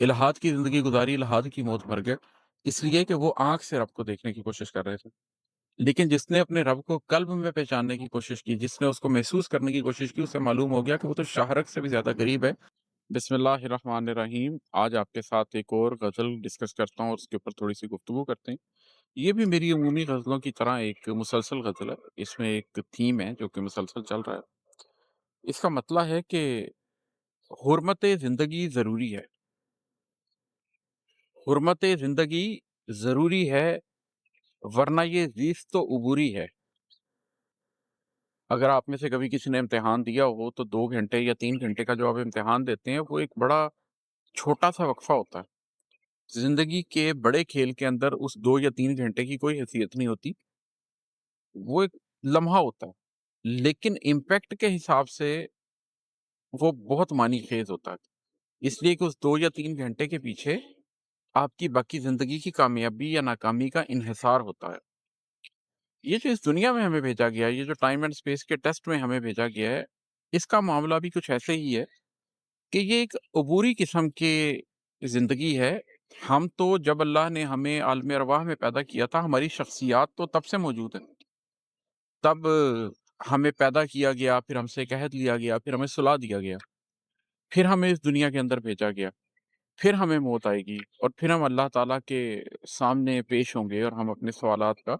الحاد کی زندگی گزاری، الحاد کی موت مر گئے، اس لیے کہ وہ آنکھ سے رب کو دیکھنے کی کوشش کر رہے تھے۔ لیکن جس نے اپنے رب کو قلب میں پہچاننے کی کوشش کی، جس نے اس کو محسوس کرنے کی کوشش کی، اسے معلوم ہو گیا کہ وہ تو شاہرگ سے بھی زیادہ قریب ہے۔ بسم اللہ الرحمن الرحیم۔ آج آپ کے ساتھ ایک اور غزل ڈسکس کرتا ہوں اور اس کے اوپر تھوڑی سی گفتگو کرتے ہیں۔ یہ بھی میری عمومی غزلوں کی طرح ایک مسلسل غزل ہے، اس میں ایک تھیم ہے جو کہ مسلسل چل رہا ہے۔ اس کا مطلب ہے کہ حرمت زندگی ضروری ہے، حرمت زندگی ضروری ہے، ورنہ یہ زیست تو عبوری ہے۔ اگر آپ میں سے کبھی کسی نے امتحان دیا ہو تو 2 گھنٹے یا 3 گھنٹے کا جو آپ امتحان دیتے ہیں وہ ایک بڑا چھوٹا سا وقفہ ہوتا ہے۔ زندگی کے بڑے کھیل کے اندر اس 2 یا 3 گھنٹے کی کوئی حیثیت نہیں ہوتی، وہ ایک لمحہ ہوتا ہے، لیکن امپیکٹ کے حساب سے وہ بہت معنی خیز ہوتا ہے، اس لیے کہ اس 2 یا 3 گھنٹے کے پیچھے آپ کی باقی زندگی کی کامیابی یا ناکامی کا انحصار ہوتا ہے۔ یہ جو اس دنیا میں ہمیں بھیجا گیا ہے، یہ جو ٹائم اینڈ اسپیس کے ٹیسٹ میں ہمیں بھیجا گیا ہے، اس کا معاملہ بھی کچھ ایسے ہی ہے کہ یہ ایک عبوری قسم کی زندگی ہے۔ ہم تو جب اللہ نے ہمیں عالم ارواح میں پیدا کیا تھا، ہماری شخصیات تو تب سے موجود ہیں۔ تب ہمیں پیدا کیا گیا، پھر ہم سے ایک عہد لیا گیا، پھر ہمیں صلح دیا گیا، پھر ہمیں اس دنیا کے اندر بھیجا گیا، پھر ہمیں موت آئے گی اور پھر ہم اللہ تعالیٰ کے سامنے پیش ہوں گے اور ہم اپنے سوالات کا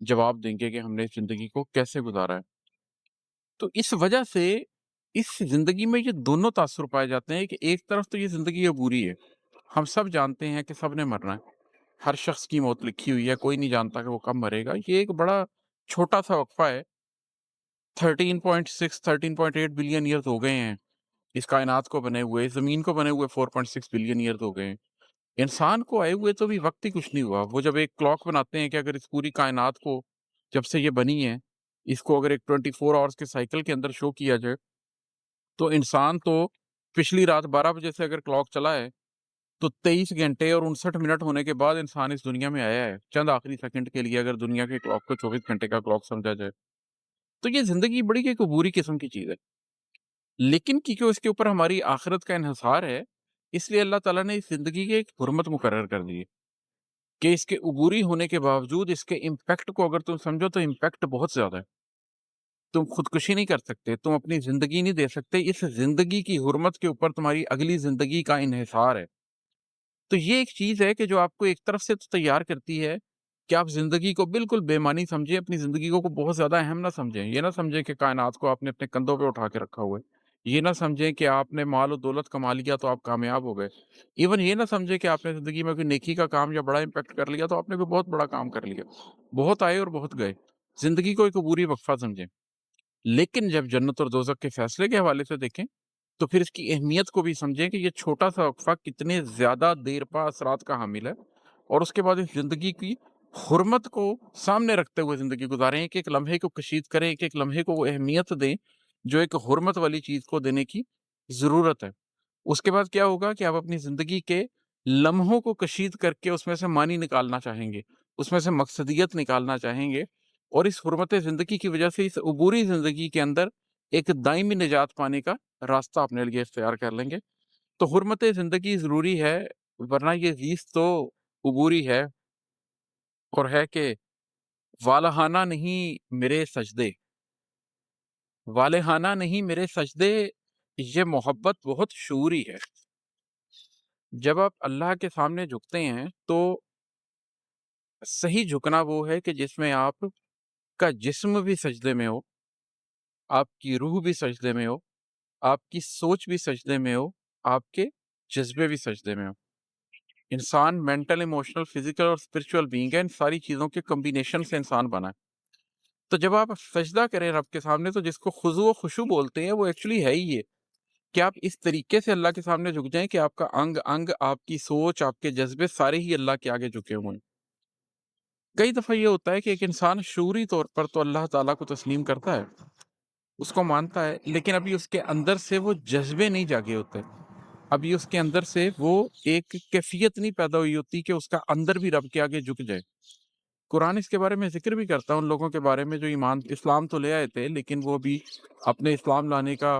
جواب دیں گے کہ ہم نے اس زندگی کو کیسے گزارا ہے۔ تو اس وجہ سے اس زندگی میں یہ دونوں تاثر پائے جاتے ہیں کہ ایک طرف تو یہ زندگی عبوری ہے، ہم سب جانتے ہیں کہ سب نے مرنا ہے، ہر شخص کی موت لکھی ہوئی ہے، کوئی نہیں جانتا کہ وہ کب مرے گا۔ یہ ایک بڑا چھوٹا سا وقفہ ہے، 13.6 13.8 بلین ایئرز ہو گئے ہیں اس کائنات کو بنے ہوئے، زمین کو بنے ہوئے 4.6 بلین ایئرز ہو گئے ہیں، انسان کو آئے ہوئے تو بھی وقت ہی کچھ نہیں ہوا۔ وہ جب ایک کلاک بناتے ہیں کہ اگر اس پوری کائنات کو جب سے یہ بنی ہے، اس کو اگر ایک 24 آورس کے سائیکل کے اندر شو کیا جائے تو انسان تو پچھلی رات 12 بجے سے اگر کلاک چلا ہے تو 23 گھنٹے اور 59 منٹ ہونے کے بعد انسان اس دنیا میں آیا ہے، چند آخری سیکنڈ کے لیے اگر دنیا کے کلاک کو 24 گھنٹے کا کلاک سمجھا جائے تو یہ زندگی بڑی ایک عبوری قسم کی چیز ہے۔ لیکن کیونکہ اس کے اوپر ہماری آخرت کا انحصار ہے، اس لیے اللہ تعالیٰ نے اس زندگی کی ایک حرمت مقرر کر دی ہے کہ اس کے عبوری ہونے کے باوجود اس کے امپیکٹ کو اگر تم سمجھو تو امپیکٹ بہت زیادہ ہے۔ تم خودکشی نہیں کر سکتے، تم اپنی زندگی نہیں دے سکتے، اس زندگی کی حرمت کے اوپر تمہاری اگلی زندگی کا انحصار ہے۔ تو یہ ایک چیز ہے کہ جو آپ کو ایک طرف سے تو تیار کرتی ہے کہ آپ زندگی کو بالکل بے معنی سمجھیں، اپنی زندگی کو بہت زیادہ اہم نہ سمجھیں۔ یہ نہ سمجھیں کہ کائنات کو آپ نے اپنے کندھوں پہ اٹھا کے رکھا ہوا ہے، یہ نہ سمجھیں کہ آپ نے مال و دولت کما لیا تو آپ کامیاب ہو گئے، ایون یہ نہ سمجھیں کہ آپ نے زندگی میں کوئی نیکی کا کام یا بڑا امپیکٹ کر لیا تو آپ نے کوئی بہت بڑا کام کر لیا۔ بہت آئے اور بہت گئے، زندگی کو ایک عبوری وقفہ سمجھیں۔ لیکن جب جنت اور دوزخ کے فیصلے کے حوالے سے دیکھیں تو پھر اس کی اہمیت کو بھی سمجھیں کہ یہ چھوٹا سا وقفہ کتنے زیادہ دیر پا اثرات کا حامل ہے، اور اس کے بعد اس زندگی کی حرمت کو سامنے رکھتے ہوئے زندگی گزاریں، ایک ایک لمحے کو کشید کریں، ایک ایک لمحے کو وہ اہمیت دیں جو ایک حرمت والی چیز کو دینے کی ضرورت ہے۔ اس کے بعد کیا ہوگا کہ آپ اپنی زندگی کے لمحوں کو کشید کر کے اس میں سے معنی نکالنا چاہیں گے، اس میں سے مقصدیت نکالنا چاہیں گے، اور اس حرمت زندگی کی وجہ سے اس عبوری زندگی کے اندر ایک دائمی نجات پانے کا راستہ اپنے لیے اختیار کر لیں گے۔ تو حرمت زندگی ضروری ہے، ورنہ یہ زیست تو عبوری ہے، اور ہے کہ والہانہ نہیں میرے سجدے، والہانہ نہیں میرے سجدے، یہ محبت بہت شعوری ہے۔ جب آپ اللہ کے سامنے جھکتے ہیں تو صحیح جھکنا وہ ہے کہ جس میں آپ کا جسم بھی سجدے میں ہو، آپ کی روح بھی سجدے میں ہو، آپ کی سوچ بھی سجدے میں ہو، آپ کے جذبے بھی سجدے میں ہو۔ انسان مینٹل، ایموشنل، فزیکل اور اسپرچول بینگ ہے، ان ساری چیزوں کے کمبینیشن سے انسان بنا ہے۔ تو جب آپ سجدہ کریں رب کے سامنے تو جس کو خضوع و خشوع بولتے ہیں وہ ایکچولی ہے ہی یہ کہ آپ اس طریقے سے اللہ کے سامنے جھک جائیں کہ آپ کا انگ انگ، آپ کی سوچ، آپ کے جذبے سارے ہی اللہ کے آگے جھکے ہوئے ہیں۔ کئی دفعہ یہ ہوتا ہے کہ ایک انسان شعوری طور پر تو اللہ تعالیٰ کو تسلیم کرتا ہے، اس کو مانتا ہے، لیکن ابھی اس کے اندر سے وہ جذبے نہیں جاگے ہوتے، ابھی اس کے اندر سے وہ ایک کیفیت نہیں پیدا ہوئی ہوتی کہ اس کا اندر بھی رب کے آگے جھک جائے۔ قرآن اس کے بارے میں ذکر بھی کرتا ہے ان لوگوں کے بارے میں جو اسلام تو لے آئے تھے لیکن وہ بھی اپنے اسلام لانے کا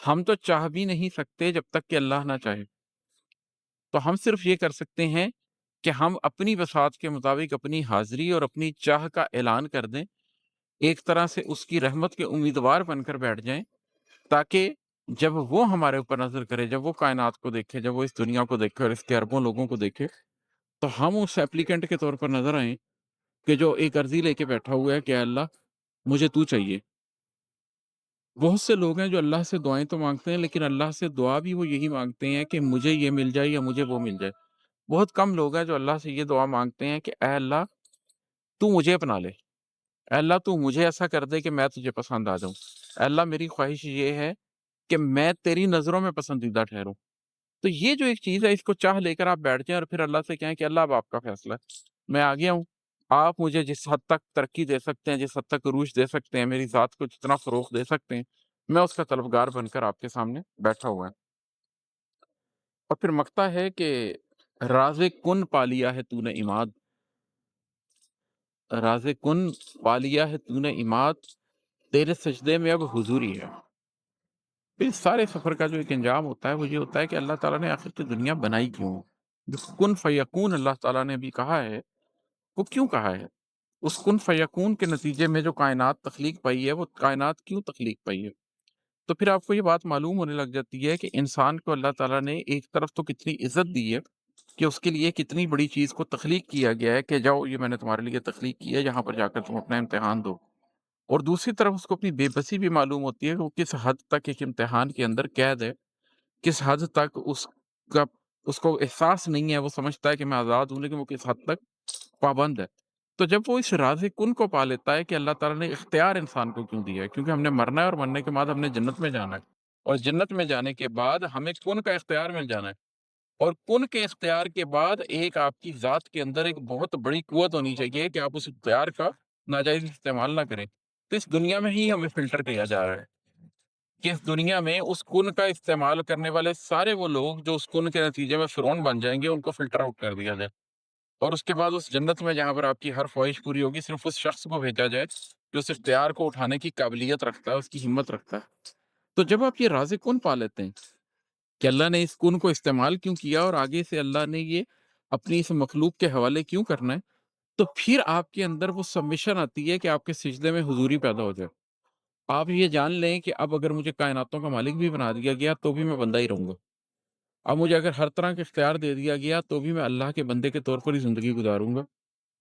ہم تو چاہ بھی نہیں سکتے جب تک کہ اللہ نہ چاہے۔ تو ہم صرف یہ کر سکتے ہیں کہ ہم اپنی بساط کے مطابق اپنی حاضری اور اپنی چاہ کا اعلان کر دیں، ایک طرح سے اس کی رحمت کے امیدوار بن کر بیٹھ جائیں، تاکہ جب وہ ہمارے اوپر نظر کرے، جب وہ کائنات کو دیکھے، جب وہ اس دنیا کو دیکھے اور اس کے اربوں لوگوں کو دیکھے، تو ہم اس ایپلیکینٹ کے طور پر نظر آئیں کہ جو ایک عرضی لے کے بیٹھا ہوا ہے کہ اے اللہ مجھے تو چاہیے۔ بہت سے لوگ ہیں جو اللہ سے دعائیں تو مانگتے ہیں، لیکن اللہ سے دعا بھی وہ یہی مانگتے ہیں کہ مجھے یہ مل جائے یا مجھے وہ مل جائے۔ بہت کم لوگ ہیں جو اللہ سے یہ دعا مانگتے ہیں کہ اے اللہ تو مجھے اپنا لے، اے اللہ تو مجھے ایسا کر دے کہ میں تجھے پسند آ جاؤں، اے اللہ میری خواہش یہ ہے کہ میں تیری نظروں میں پسندیدہ ٹھہروں۔ تو یہ جو ایک چیز ہے، اس کو چاہ لے کر آپ بیٹھ جائیں اور پھر اللہ سے کہیں کہ اللہ اب آپ کا فیصلہ ہے، میں آ گیا ہوں، آپ مجھے جس حد تک ترقی دے سکتے ہیں، جس حد تک عروج دے سکتے ہیں، میری ذات کو جتنا فروغ دے سکتے ہیں، میں اس کا طلبگار بن کر آپ کے سامنے بیٹھا ہوا ہے۔ اور پھر مکتا ہے کہ راز کن پا لیا ہے تو نے عماد، راز کن پا لیا ہے تو نے عماد، تیرے سجدے میں اب حضوری ہے۔ پھر اس سارے سفر کا جو ایک انجام ہوتا ہے وہ یہ ہوتا ہے کہ اللہ تعالیٰ نے آخر کی دنیا بنائی کیوں؟ جو کن فیکون اللہ تعالیٰ نے بھی کہا ہے، وہ کیوں کہا ہے؟ اس کن فیکون کے نتیجے میں جو کائنات تخلیق پائی ہے، وہ کائنات کیوں تخلیق پائی ہے؟ تو پھر آپ کو یہ بات معلوم ہونے لگ جاتی ہے کہ انسان کو اللہ تعالیٰ نے ایک طرف تو کتنی عزت دی ہے کہ اس کے لیے کتنی بڑی چیز کو تخلیق کیا گیا ہے کہ جاؤ یہ میں نے تمہارے لیے تخلیق کی ہے، یہاں پر جا کر تم اپنا امتحان دو۔ اور دوسری طرف اس کو اپنی بے بسی بھی معلوم ہوتی ہے کہ وہ کس حد تک ایک امتحان کے اندر قید ہے، کس حد تک کا اس کو احساس نہیں ہے، وہ سمجھتا ہے کہ میں آزاد ہوں، لیکن وہ کس حد تک پابند ہے۔ تو جب وہ اس راز کن کو پا لیتا ہے کہ اللہ تعالیٰ نے اختیار انسان کو کیوں دیا ہے، کیونکہ ہم نے مرنا ہے اور مرنے کے بعد ہم نے جنت میں جانا ہے، اور جنت میں جانے کے بعد ہمیں کن کا اختیار مل جانا ہے، اور کن کے اختیار کے بعد ایک آپ کی ذات کے اندر ایک بہت بڑی قوت ہونی چاہیے کہ آپ اس اختیار کا ناجائز استعمال نہ کریں۔ تو اس دنیا میں ہی ہمیں فلٹر کیا جا رہا ہے کہ اس دنیا میں اس کن کا استعمال کرنے والے سارے وہ لوگ جو اس کن کے نتیجے میں فرعون بن جائیں گے، ان کو فلٹر آؤٹ کر دیا جائے، اور اس کے بعد اس جنت میں جہاں پر آپ کی ہر خواہش پوری ہوگی، صرف اس شخص کو بھیجا جائے جو اس اختیار کو اٹھانے کی قابلیت رکھتا ہے، اس کی ہمت رکھتا ہے۔ تو جب آپ یہ راز کن پا لیتے ہیں کہ اللہ نے اس کن کو استعمال کیوں کیا اور آگے سے اللہ نے یہ اپنی اس مخلوق کے حوالے کیوں کرنا ہے، تو پھر آپ کے اندر وہ سبمیشن آتی ہے کہ آپ کے سجدے میں حضوری پیدا ہو جائے۔ آپ یہ جان لیں کہ اب اگر مجھے کائناتوں کا مالک بھی بنا دیا گیا تو بھی میں بندہ ہی رہوں گا، اب مجھے اگر ہر طرح کے اختیار دے دیا گیا تو بھی میں اللہ کے بندے کے طور پر ہی زندگی گزاروں گا۔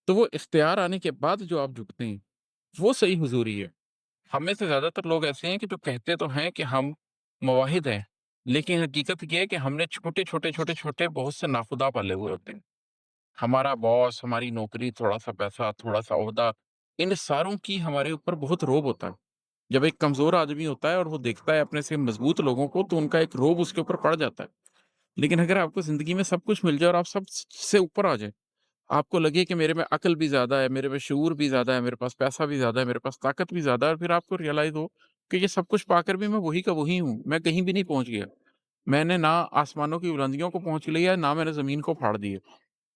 تو وہ اختیار آنے کے بعد جو آپ جھکتے ہیں وہ صحیح حضوری ہے۔ ہم میں سے زیادہ تر لوگ ایسے ہیں کہ جو کہتے تو ہیں کہ ہم موحد ہیں، لیکن حقیقت یہ ہے کہ ہم نے چھوٹے چھوٹے چھوٹے چھوٹے بہت سے ناخدا پالے ہوئے ہوتے ہیں۔ ہمارا باس، ہماری نوکری، تھوڑا سا پیسہ، تھوڑا سا عہدہ، ان ساروں کی ہمارے اوپر بہت روب ہوتا ہے۔ جب ایک کمزور آدمی ہوتا ہے اور وہ دیکھتا ہے اپنے سے مضبوط لوگوں کو تو ان کا ایک روب اس کے اوپر پڑ جاتا ہے۔ لیکن اگر آپ کو زندگی میں سب کچھ مل جائے اور آپ سب سے اوپر آ جائیں، آپ کو لگے کہ میرے میں عقل بھی زیادہ ہے، میرے میں شعور بھی زیادہ ہے، میرے پاس پیسہ بھی زیادہ ہے، میرے پاس طاقت بھی زیادہ ہے، اور پھر آپ کو ریئلائز ہو کہ یہ سب کچھ پا کر بھی میں وہی کا وہی ہوں، میں کہیں بھی نہیں پہنچ گیا، میں نے نہ آسمانوں کی بلندیوں کو پہنچ لیا، نہ میں نے زمین کو پھاڑ دیا،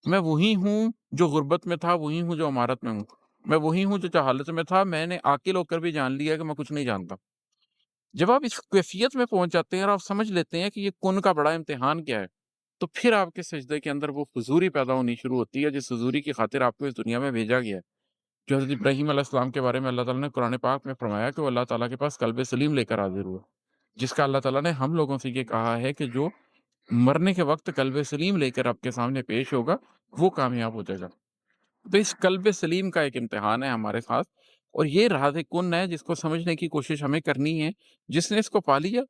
میں وہی ہوں جو غربت میں تھا، وہی ہوں جو عمارت میں ہوں، میں وہی ہوں جو جہالت میں تھا، میں نے عاقل ہو کر بھی جان لیا کہ میں کچھ نہیں جانتا۔ جب آپ اس کیفیت میں پہنچ جاتے ہیں اور آپ سمجھ لیتے ہیں کہ یہ کن کا بڑا امتحان کیا ہے، تو پھر آپ کے سجدے کے اندر وہ حضوری پیدا ہونی شروع ہوتی ہے جس حضوری کی خاطر آپ کو اس دنیا میں بھیجا گیا ہے۔ جو حضرت ابراہیم علیہ السلام کے بارے میں اللہ تعالیٰ نے قرآن پاک میں فرمایا کہ وہ اللہ تعالیٰ کے پاس قلب سلیم لے کر حاضر ہوا، جس کا اللہ تعالیٰ نے ہم لوگوں سے یہ کہا ہے کہ جو مرنے کے وقت قلب سلیم لے کر آپ کے سامنے پیش ہوگا وہ کامیاب ہو جائے گا۔ تو اس قلب سلیم کا ایک امتحان ہے ہمارے ساتھ، اور یہ راز کن ہے جس کو سمجھنے کی کوشش ہمیں کرنی ہے۔ جس نے اس کو پا لیا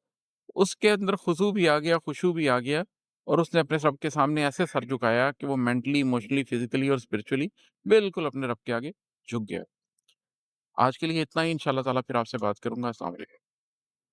اس کے اندر خضوع بھی آ گیا، خشوع بھی آ گیا، اور اس نے اپنے رب کے سامنے ایسے سر جھکایا کہ وہ مینٹلی، ایموشنلی، فزیکلی اور اسپرچولی بالکل اپنے رب کے آگے جھک گیا۔ آج کے لیے اتنا ہی، انشاءاللہ تعالیٰ پھر آپ سے بات کروں گا۔ السلام علیکم۔